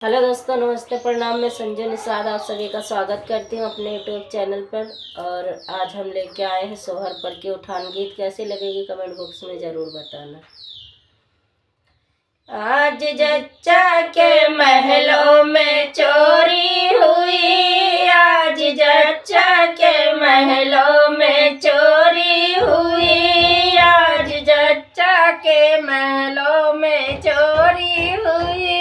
Hello दोस्तों, नमस्ते, प्रणाम। मैं संजय निषाद आप सभी का स्वागत करती हूँ अपने यूट्यूब चैनल पर। और आज हम लेके आए हैं सोहर पर के उठान गीत। कैसी लगेगी कमेंट बॉक्स में ज़रूर बताना। आज जच्चा के महलों में चोरी हुई, आज जच्चा के महलों में चोरी हुई, आज जच्चा के महलों में चोरी हुई।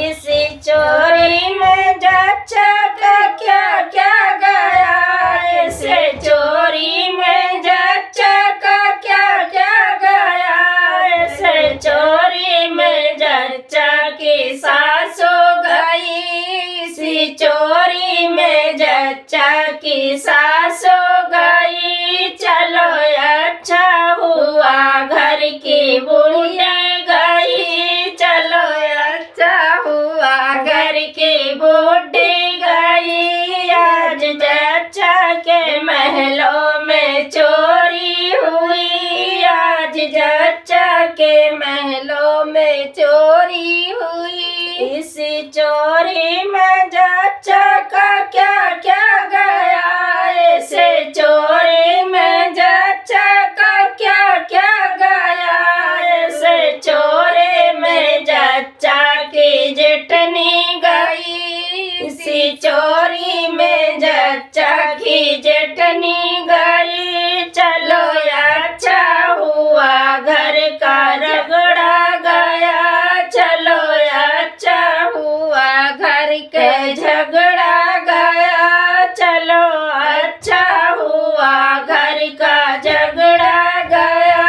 इसी चोरी में जच्चा का क्या क्या गया, इसे चोरी में जच्चा का क्या क्या गया, इसे चोरी में जच्चा की सास हो गई, इसी चोरी में जच्चा की सास हो गई। चलो अच्छा हुआ घर की बुढ़िया गई, चलो अच्छा हुआ घर की बूढ़ी गई। आज जच्चा के महलों में चोरी हुई, आज जच्चा के महलों में चोरी हुई। इसी चोरी में जच्चा का क्या क्या गया, इसे चोरी में जच्चा का क्या क्या गया, इसे चोरी में जच्चा की जेठनी गई, इसी चोरी में जच्चा की जेठनी गई। चलो अच्छा हुआ घर का रगड़ा गया, चलो अच्छा हुआ घर के झगड़ा गया, चलो अच्छा हुआ घर का झगड़ा गया।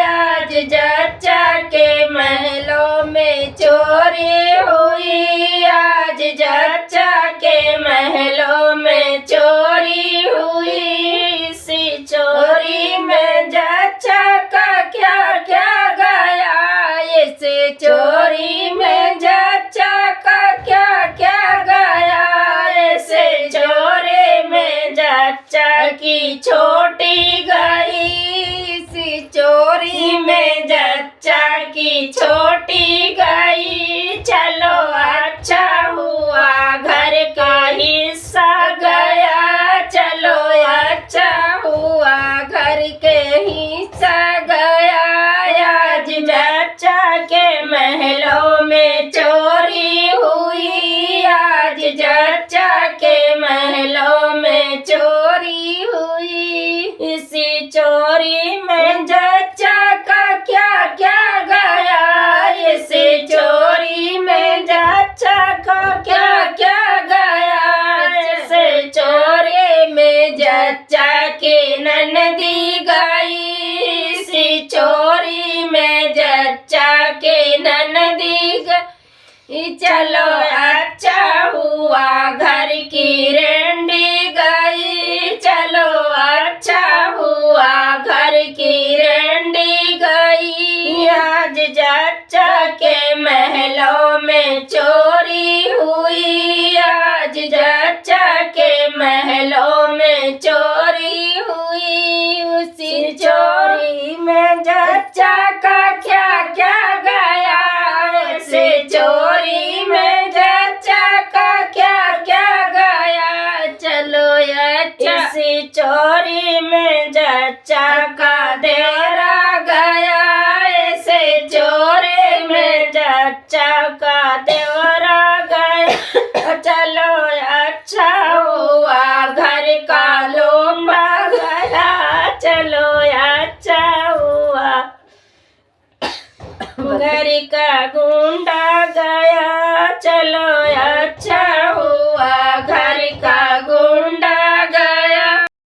आज जच्चा के महलों में चोरी हुई, आज जच्चा के महलों में चोरी हुई। इसी चोरी में जच्चा का क्या क्या गया, इसी चोरी में जच्चा का क्या क्या गया, इसे चोरी में जच्चा की छोटी गई, इसी चोरी में जच्चा की छोटी गई। चलो अच्छा हुआ घर का हिस्सा गया, चलो अच्छा हुआ घर के हिस्सा गया। आज जच्चा के महलों में चोरी हुई, आज जच्चा के महलों में चोरी हुई। इसी चोरी में जच्चा का क्या क्या गया, इसी चोरी में जच्चा का क्या क्या गया, इसे चोरी में जच्चा की ननदी गई, इसी चोरी में जच्चा की ननदी गई। चलो अच्छा हुआ घर की रेंडी गई, चलो अच्छा हुआ घर की रेंडी गई। आज जच्चा के महलों में चोरी हुई, आज जच्चा के महलों में चोरी हुई। उसी चोरी में जच्चा का क्या क्या गया, इसे चोरी में जच्चा का क्या क्या गया। चलो अच्छा इसी चोरी में जच्चा का देवरा गया, इसे चोरी में जच्चा का देवरा गया। चलो अच्छा हुआ घर का लोंबा गया, चलो अच्छा हुआ घर का गुंडा गया, चलो